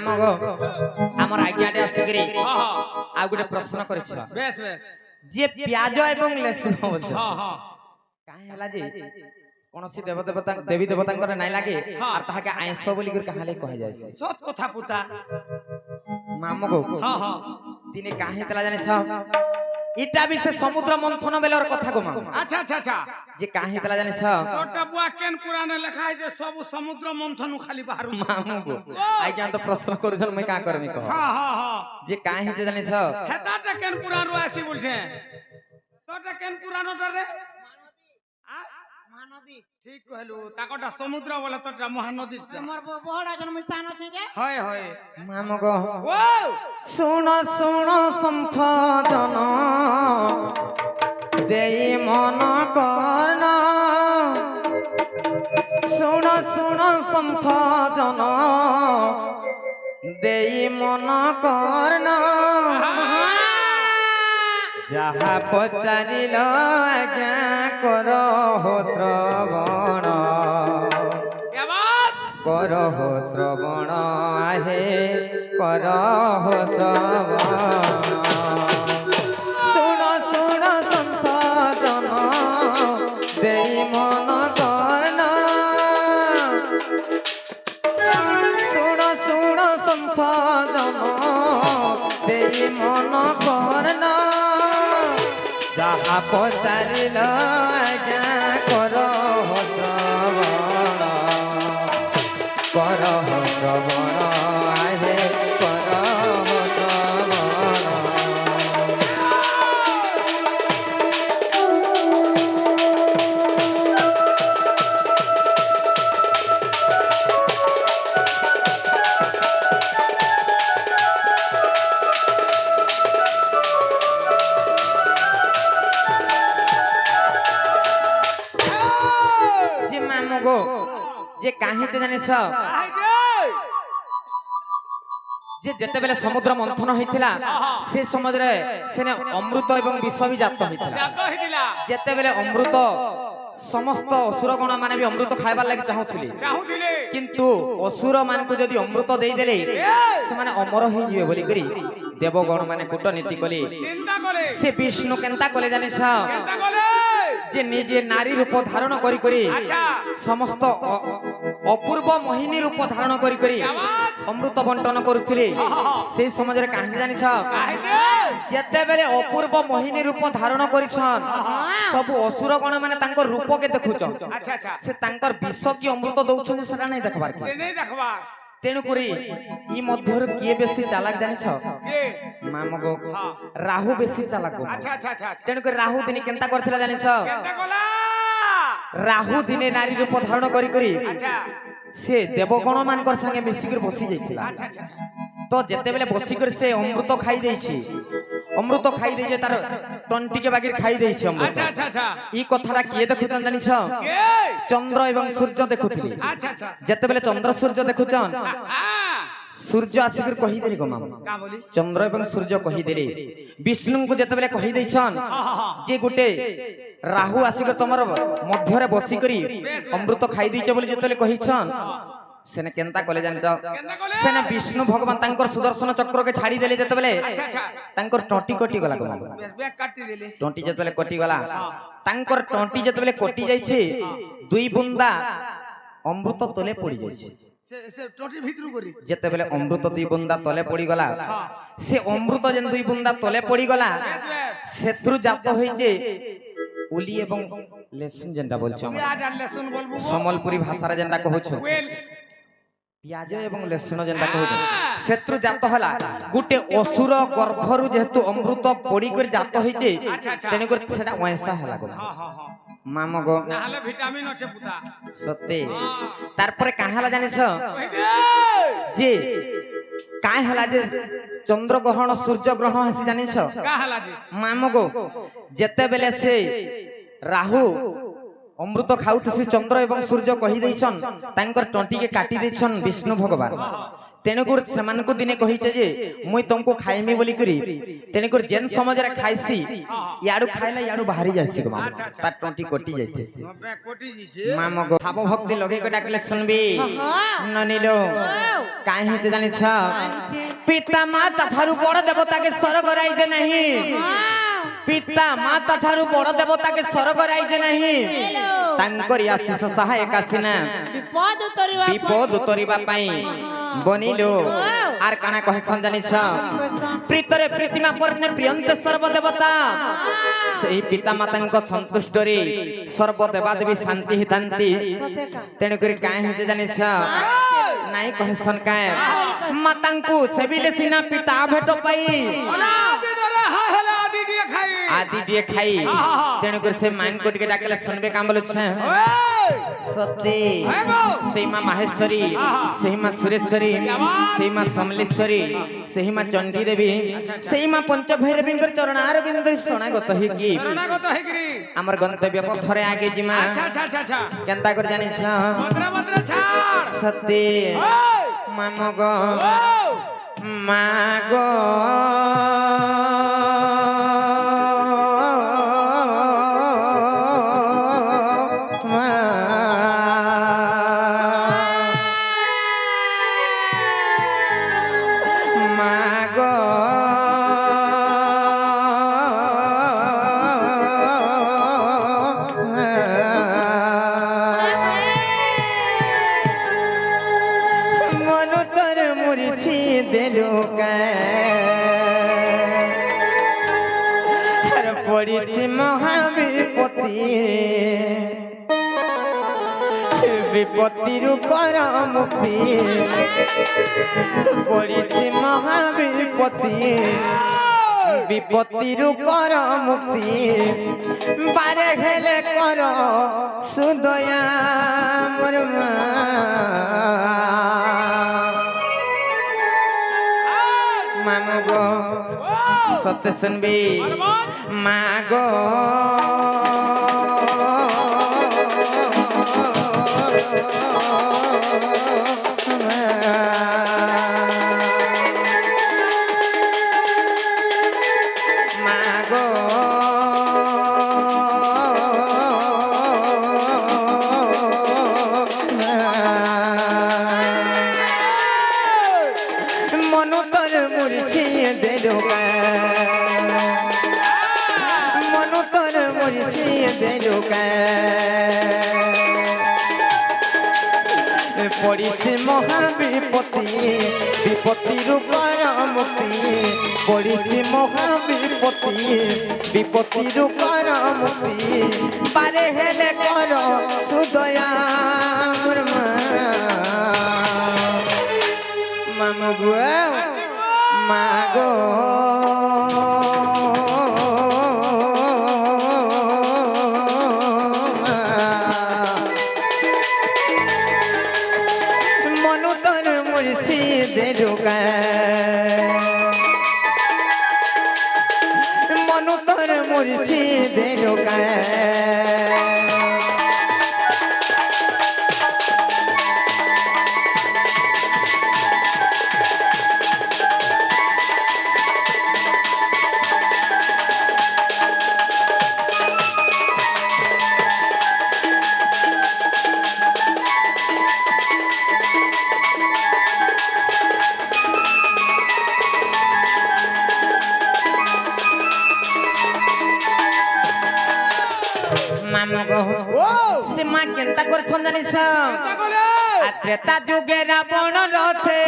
मामग आमर आज्ञाटे आसिकरी आ गुटे प्रश्न करिछ base base जे प्याज एवं लहसुन बोलछ हां हां काहे हला जे कोनोसी देवी देवतांकर नाइ लागे आर ताहाके आइंस बोली कर कहाले कह जाय सत कथा पुता मामग हां हां दिने काहे तला जाने छ इटा भी से समुद्र मंथन बेलर कथा को माम अच्छा अच्छा अच्छा जे काहे तला जाने छ तोटा बुआ केन पुराने लिखा है जे सब समुद्र मंथन खाली बाहर मामग आज्ञा तो प्रश्न करूछन मैं का करमी कह हां हां हां जे काहे जे जाने छ हेताटा केन पुरान रोआसी बोलछे तोटा केन पुरानोटा रे महानदी ठीक कहलु ताकटा समुद्र बोले तोटा महानदी हमर बहड़ा जन मिसान छै जे होय होय मामग ओ सुन सुन संथ जन देई मन करन सुन सुन संथ जन देई मन करन जहा पचारिल आज्ञा करो हो श्रवण क्या बात करो हो श्रवण आहे करो हो श्रवण सुन सुन संत जन देई मन करन सुन सुन संत जन देई मन करन जहा पचारिल आज्ञा करो हो श्रवण करो हो श्रवण आहे करो हो श्रवण जे मामगो जे काहे ते जाने छ जे जते बेले समुद्र मंथन होइतिला से समुद्र सेने अमृत एवं विष भी जात होइतिला जातो हिदिला जते बेले अमृत समस्त असुर गण माने भी अमृत खाइबार लागि चाहुथिले चाहुदिले किंतु असुर मान को जदी अमृत देई देले से माने अमर होई जिवे बोली करी देवगण माने कूटनीति कले चिंता करे से विष्णु केनता कले जाने छ चिंता करे जे निजे नारी रूप धारण करी करी अच्छा समस्त अपूर्व मोहिनी रूप धारण करी करी अमृत बंटन करुथिले से समाज रे काहे जानि छ जते बेले अपूर्व मोहिनी रूप धारण करिछन सब असुर गण माने तांकर रूप के देखुछन अच्छा अच्छा से तांकर विष की अमृत दउछन सेटा नै देखबार के नहीं देखबा तेनु करी ई मध्यर किए बेसी चालाक जानि छ के मामगो राहु बेसी चालाक अच्छा अच्छा अच्छा तेनु करी राहु दिनी केनता करथिला जानि छ केनता कोला राहु दिने नारी रूप धारण करी करी अच्छा से देवगण मानकर संगे मिसिकर बसी जाइथिला अच्छा अच्छा तो जते बेले बसिकर से अमृत खाई देछि अमृत खाई दे जे तार टंटी के बागिर खाई देछि अमृत अच्छा अच्छा अच्छा ई कथारा किए देखुचन जानि छ के चंद्र एवं सूर्य देखुथिले अच्छा अच्छा जते बेले चंद्र सूर्य देखुचन हां सूर्य आसिकर कहि देली गो मामा का बोली चंद्र एवं सूर्य कहि देली विष्णु को जते बेले कहि दैछन जे गुटे राहु आसिकर तमर मध्य रे बसी करी अमृत खाई दैछ बोली जते बेले कहिछन सेने केनता कले जान छ सेने विष्णु भगवान तांकर सुदर्शन चक्र के छाड़ी देले जते बेले अच्छा अच्छा तांकर टंटी कटी गला गो बैग काटी देले टंटी जते बेले कटी गला तांकर टंटी जते बेले कटी जाइछे दुई बुंदा अमृत तले पड़ी जाइछे से टोटी भीतरू करी जते बेले अमृत दुई बुंदा तले पड़ी गला से अमृत जेन दुई बुंदा तले पड़ी गला सेत्रु जात होई जे उली एवं लेसुन जेंडा बोलछ प्याज और लहसुन बोलबो समलपुरी भाषा रे जेंडा कहउछ वेल प्याज एवं लहसुन जेंडा कहउछ सेत्रु जात हला गुटे असुर गर्भरु जेहेतु अमृत पड़ी कर जात होई जे तेने कर सेटा वैसा हला गो हां हां हां मामगो नाहले विटामिन আছে পুতা सत्य तारपरे काहला जानिछ कहि दे जे काय हला जे चंद्र ग्रहण सूर्य ग्रहण हसी जानिछ का हला जी मामगो जेते बेले से राहु अमृत खाउत से चंद्र एवं सूर्य कहि दैछन तांकर टंटी के काटी दैछन विष्णु भगवान तेणुकर सेमानकु दिने कहिचे जे मुई तुमको खाइमी बोली करी तेणुकर जेन समाज रे खाइसी याडू खाइला याडू बाहरी जासी गो अच्छा, अच्छा। ता टोटी कोटी जाइतेसी नोटा कोटी जी माम गो भाव भक्ति लगे को डाकले सुनबी ननिलो काहे हेते जानि छ पिता माता थारु बड़ देवता के स्वर्ग राइजे नहीं पिता माता ठारू बड़ देवता के स्वर्ग राइजे नहीं तांकर आशीष सहायक आसीना विपद उतरिबा पई बनिलो आर काना कहसन जानि छ प्रीतरे प्रीतिमा परने प्रियंते सर्व देवता सेही पिता माता संतुष्ट रे सर्व देवा देवी शांति हितांति तेणु करी काहे हेते जानि छ नाई कहसन काए मातांकु सेबिले सिना पिता भेट पाई आदि दरे हला आदि दिए खाई आदि दिए खाई तेणु कर से मान कोट के डाकले सुनबे काम बोल छ सते सेही मां माहेश्वरी सेही मां सुरेश्वरी सेही मां समलेश्वरी सेही मां चंडी देवी सेही मां पंच भैरवींकर चरणार बिंदु शरणागत हे की शरणागत है गिरी हमर गंतव्य पथरे आगे जिमा अच्छा अच्छा अच्छा अच्छा केनता कर जानि छ मद्रा मद्रा छाड़ सते मामग मागो मागो मनु तर मुरछी देलु पड़ी महाविपत्ति विपत्ति कर मुक्ति पड़ी महाविपत्ति विपत्ति कर मुक्ति बारे हेले कर सुदया मोर मामगो सत्य सुनबी मागो मागो मनु तर मुरछी देलु मनु तर मुरछी देलु पड़ी महाविपत्ति विपत्ति कर मुक्ति पड़ी महाविपत्ति विपत्ति कर मुक्ति बारे हेले कर सुदया मामगो मागो मनु तर मुरछी देलु मनु तर मुरछी देलु मामगो से मां केनता कर छन जानि छ आ त्रेता जुगे रावण रथे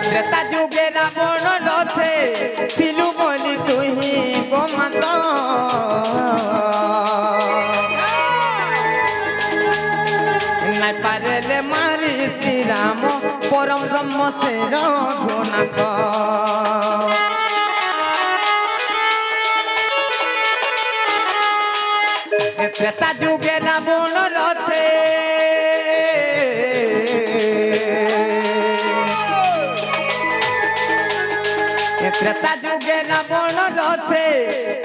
त्रेता जुगे रावण रथे थिलु बोली तुही गोमत नाइ पारेले मारी श्री राम परम ब्रह्म से रघुनाथ त्रेता जुगे रावण रथे त्रेता जुगे रावण रथे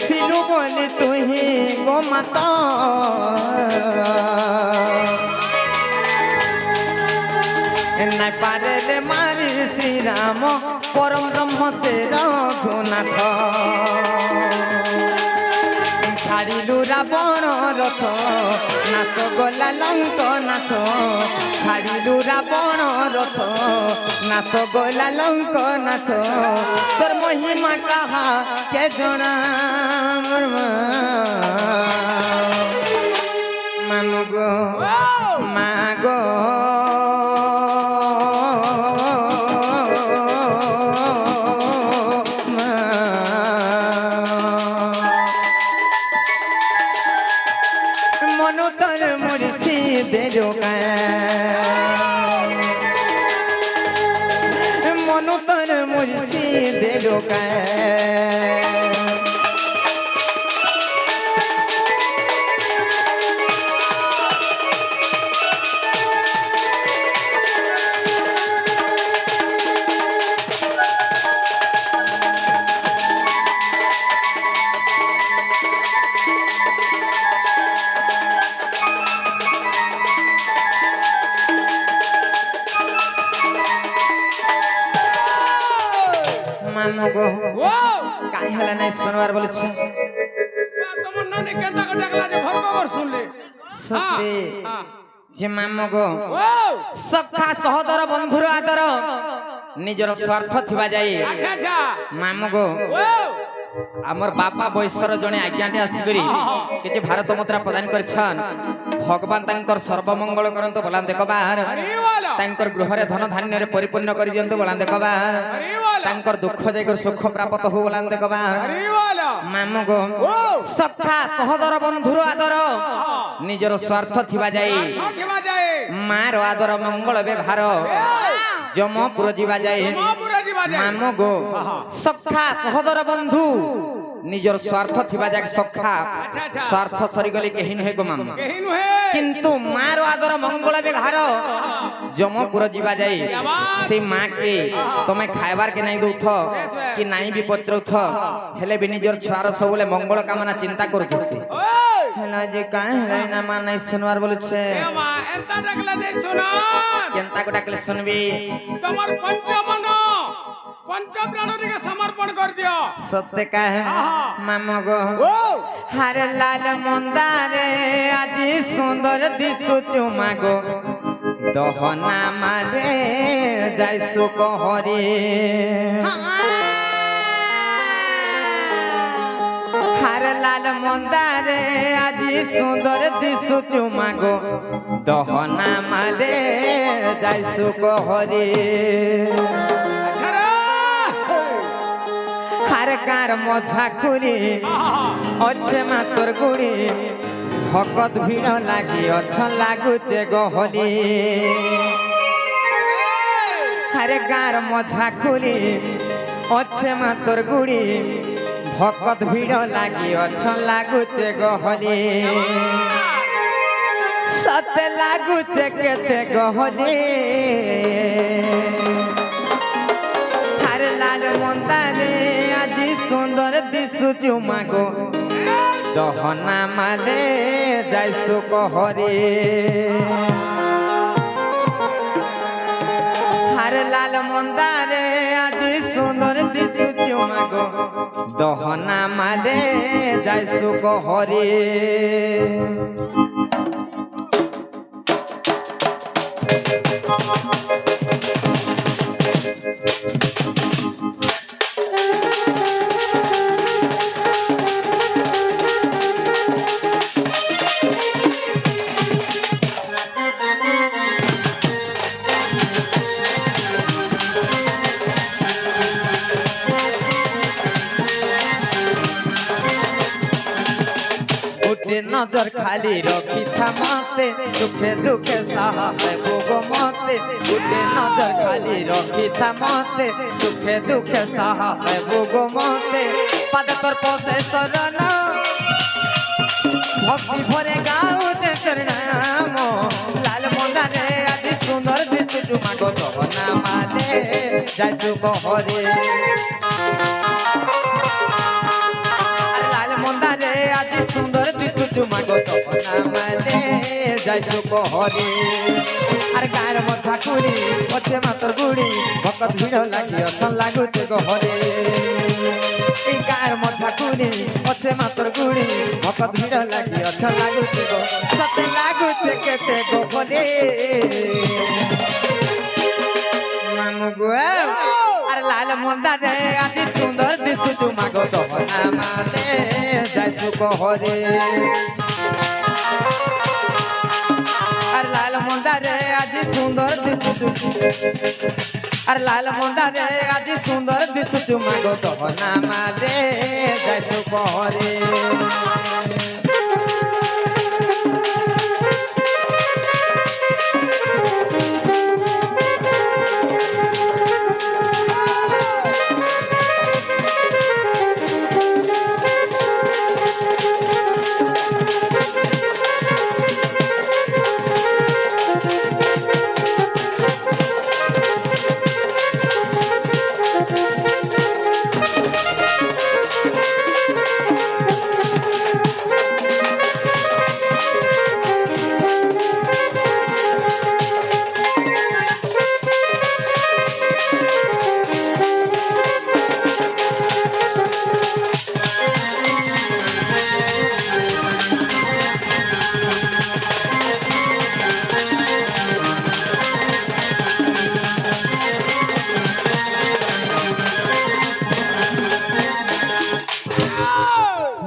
ଥିଲୁ ବୋଲି ତୁହି ଗୋ ମାତା ନାଇଁ ପାରେଲେ ମାରି ଶ୍ରୀରାମ ପରମ ବ୍ରହ୍ମ ସେ ରଘୁନାଥ ଛାଡ଼ିଲୁ ରାବଣ ରଥ ନାଥ ଗଲା ଲଙ୍କ ନାଥ ଛାଡ଼ିଲୁ ରାବଣ ରଥ ନାଥ ଗଲା ଲଙ୍କ ନାଥ ତୋର ମହିମା କାହା କେ ଜଣା ମାନୁଗୋ ମାଗୋ মনু তর মুরছি দেলো মামগো কাই হলা নাই শুনবার বলছে তোমার নানি কেনটা করে ডাকলা যে ভর খবর শুনলে সত্যি যে মামগো ও সখা সহদর বন্ধুর আদর নিজর স্বার্থ থিবা যাই আচ্ছা আচ্ছা মামগো ও আমার বাপা বৈশ্বর জনে আজ্ঞাটি আসিকরি কিছু ভারত মুদ্রা প্রদান করছন ভগবান তাঙ্কর সর্বমঙ্গল করন্তু বলান দেখবার আরে ওয়ালা তাঙ্কর গৃহরে ধন ধান্যরে পরিপূর্ণ করি দিয়ন্তু বলান দেখবার আরে ওয়ালা তাঙ্কর দুঃখ যাইকর সুখ প্রাপ্ত হো বলান দেখবার আরে ওয়ালা মামগো ও সখা সহদর বন্ধুর আদর নিজর স্বার্থ থিবা যাই থাকিবা যায় মার আদর মঙ্গল ব্যবহার যমপুর যা যায় মহাপুরা দিবা যায় মামগো সখা সহদর বন্ধু নিজর স্বার্থ থিবা যাক সখা আচ্ছা আচ্ছা স্বার্থ সরিগলে কেহি নহে গো মামা কেহি নুহে কিন্তু মার আদর মঙ্গল ব্যবহার যমপুর যা যায় সেই মা কে তুমি খাইবার কে নাই দউথ কি নাই বি পত্রউথ হেলে বি নিজর ছুয়ার সবলে মঙ্গল কামনা চিন্তা করতেছি ওই হেলা যে কাই হেলাই না মা নাই শুনবার বলছে এ মা এন্তা ডাকলা যে শোনা কেনতা কো ডাকলে শুনবি তোমার পঞ্চমন পঞ্চপ্রাণীকে সমর্পণ কর দিও সত্যি কাহে মামা গো ও হারে লাল মন্দারে আজি সুন্দর দিশুচু মাগো দহনা মারে যাইছু কহরে হারে লাল মন্দারে আজি সুন্দর দিশুচু মাগো দহনা মারে যাইছু কহরে হার কার মঝা খুলি অছে মা তোর গুড়ি ভকত ভিড় লাগি অছ লাগুছে গহলি হারে গার মঝা খুলি অছে মা তোর গুড়ি ভকত ভিড় লাগি অছ লাগুছে গহলি সতে লাগুছে কেতে গহলি হারে লাল মন্দারে আজি সুন্দর দিশুচু মাগো দহনা মালে যাইছু কহরে হারে লাল মন্দারে আজি সুন্দর দিশুচু মাগো দহনা মালে যাইছু কহরে নজর খালি রখি থামাতে দুঃখে দুঃখে সাহায্য ভোগ মতে উঠে নজর খালি রখি থামাতে দুঃখে দুঃখে সাহায্য ভোগ মতে পাদ তোর পথে শরণ ভক্তি ভরে গাউছে তোর নাম লাল মন্দারে আদি সুন্দর দিশুচু মাগো দহনা মালে যাইছু কহরে লাল সুন্দর দিশুচু মাগো তহনা মালে যাইছো কহরে আর গায়ের মথা কুড়ি পছে মাতর গুড়ি ভকত ভিড় লাগি অসন লাগুছে গহরে এই গায়ের মথা কুড়ি পছে মাতর গুড়ি ভকত ভিড় লাগি অসন লাগুছে গো সতে লাগুছে কেতে গহরে মামু গো আর লাল মন্দারে আজি সুন্দর দিশুচু মাগো তহনা মালে যাইছো কহরে আর লাল মন্দারে আজি সুন্দর দিশুচু আর লাল মন্দারে আজি সুন্দর দিশুচু মাগো তহনা মালে যাইছো কহরে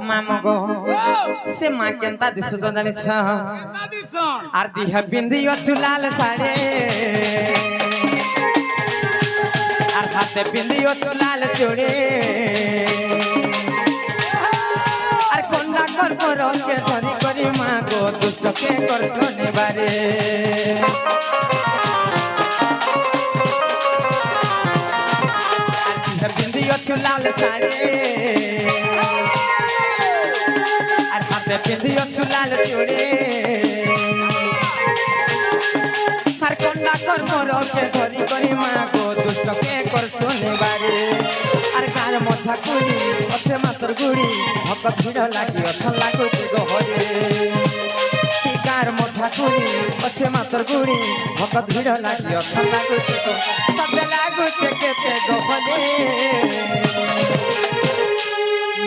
মামগো সে মা কেনতা দিশু তো জানিছ আর দিহা পিন্ধিও চুলাল শাড়ি আর হাতে পিন্ধিও চুলাল চুড়ি আর কন্যা কর্ম রঙে ধরি করি মা গো দুষ্টকে করছো নেবারে আর দিহা পিন্ধিও চুলাল শাড়ি আর হাতে পিন্ধিও চুলাল চুড়ি আর কন্যা কর্ম রঙে ধরি করি মা গো দুষ্টকে করছো নেবারে আর গার মথা কুড়ি অছে মাতর গুড়ি ভকত ভিড় লাগি অথন লাগুছে গহরে গার মথা কুড়ি অছে মাতর গুড়ি ভকত ভিড় লাগি অথন লাগুছে তো সবে লাগুছে কেতে গহরে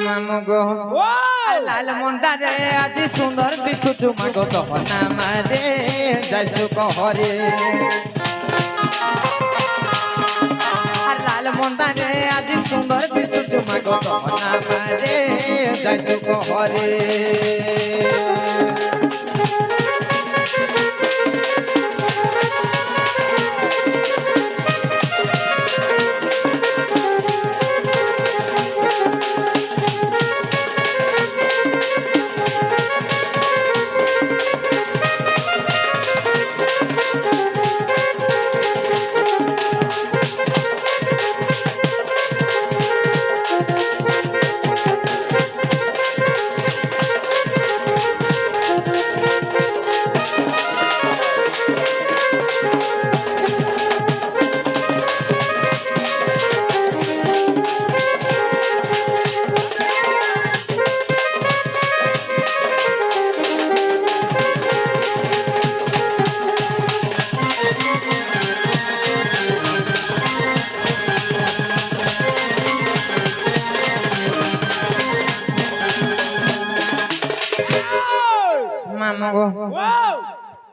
মামু গো লাল মন্দারে আজি সুন্দর দিশুচু মাগো তহনা মালে যাইছো কহরে আর লাল মন্দারে আজি সুন্দর দিশুচু মাগো তহনা মালে যাইছো কহরে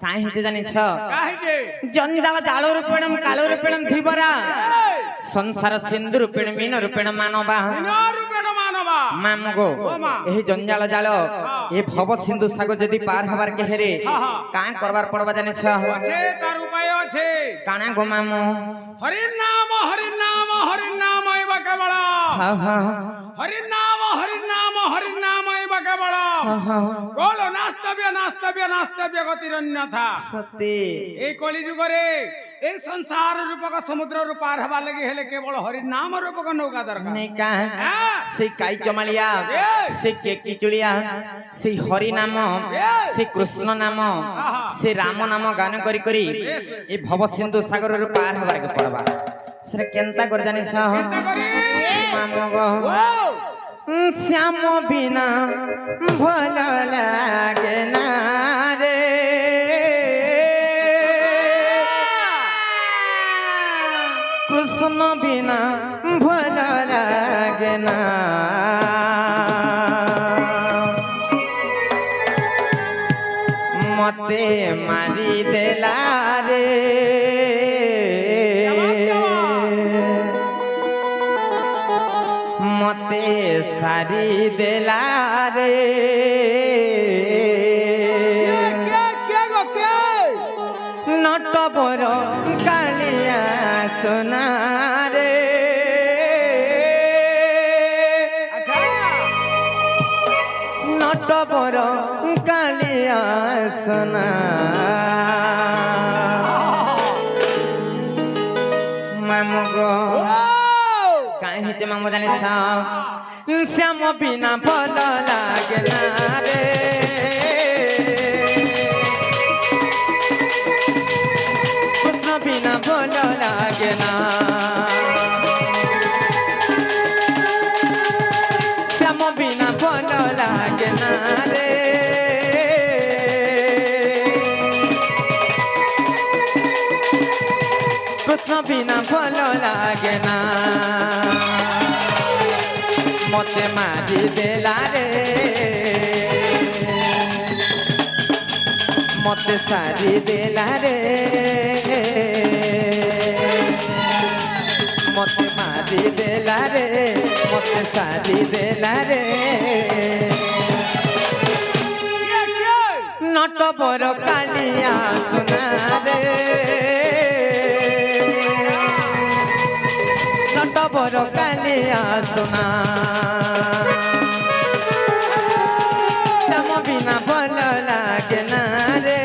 काहे हेते जानिछ काहे जंजाल जाल रूपेणम काल रूपेणम धीबरा संसार सिंधु रूपेण मीन रूपेण मानवा मामगो एही जंजाल जाल ए भव सिंधु सागर जदी पार हबार के हेरे का करबार पड़बा जानिछ আছে তার উপায় আছে काना गो मामो হরি নাম এবা কেবল হরি নাম এবা কেবল কল নাস্তব্য গতিরন্যথা সত্যি এই কলি যুগরে এই সংসার রূপক সমুদ্র পার হবা লাগি হেলে কেবল হরি নাম রূপক নৌকা দরকার नहीं का से काई चमालिया से के किचुलिया से हरि नाम से कृष्ण नाम से राम नाम गान करी करी ए भव सिंधु सागर रे पार हबार के पड़बा से केनता कर जानि छ चिंता करी मामगो শ্যাম বিনা ভাল লাগে না রে কৃষ্ণ বিনা ভাল লাগে না মতে মারি দেলা রে মতে সারি দেলা রে নট বড় কালিয়া সোনা রে নট বড় কালিয়া সোনা মামু গো কাই হচ্ছে মামু জানিছ শ্যাম বিনা ভাল লাগে না রে কৃষ্ণ বিনা ভাল লাগে না শ্যাম বিনা ভাল লাগে না রে কৃষ্ণ বিনা ভাল লাগে না মতে মারি দেলা রে মতে সারি দেলা রে মতে মারি দেলা রে মতে সারি দেলা রে নট বড় কালিয়া সোনা রে নট বড় কালিয়া সোনা শ্যাম বিনা ভাল লাগে না রে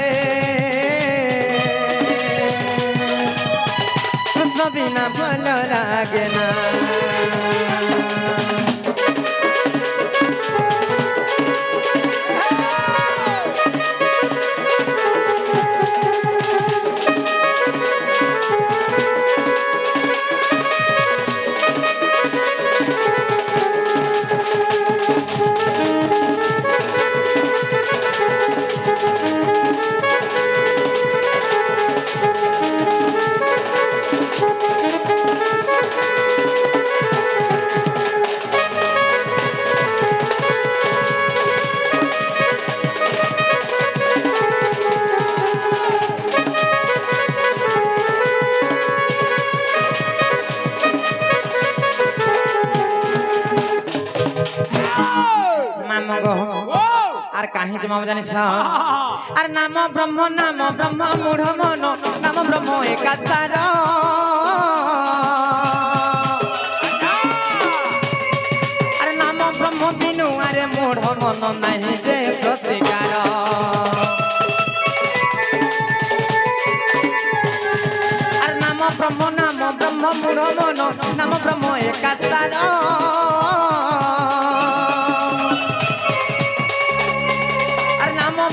কৃষ্ণ বিনা ভাল লাগে না আর কাহি জমা জানিস আর নাম ব্রহ্ম মূঢ় মন নাম ব্রহ্ম একাসার আর নাম ব্রহ্ম বিনু আরে মূঢ় মন নাহি যে প্রতিকার আর নাম ব্রহ্ম মূঢ় মন নাম ব্রহ্ম একাসার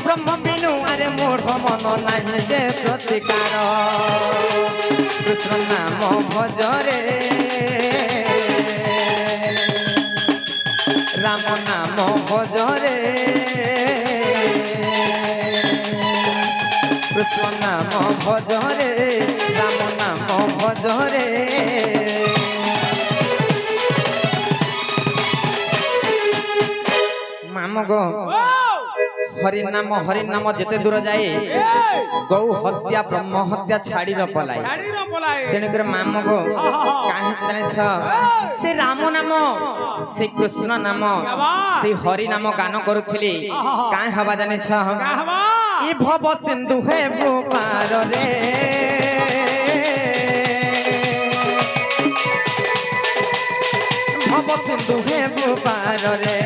ব্রহ্ম বিনু আরে মূঢ় মন নাহি যে প্রতিকার কৃষ্ণ নাম ভজরে রাম নাম ভজরে কৃষ্ণ নাম ভজরে রাম নাম ভজরে মাম গো হরিনাম যেতে দূর যায় গৌ হত্যা ব্রহ্ম হত্যা ছাড়ি ন পলাই তেণুকরি মাম গো কাহি জানিছ সে রাম নাম সে কৃষ্ণ নাম সে হরি নাম গান করুলি কাঁ হবা জানিছ ই ভব সিন্ধু হে পার রে ভব সিন্ধু হে পার রে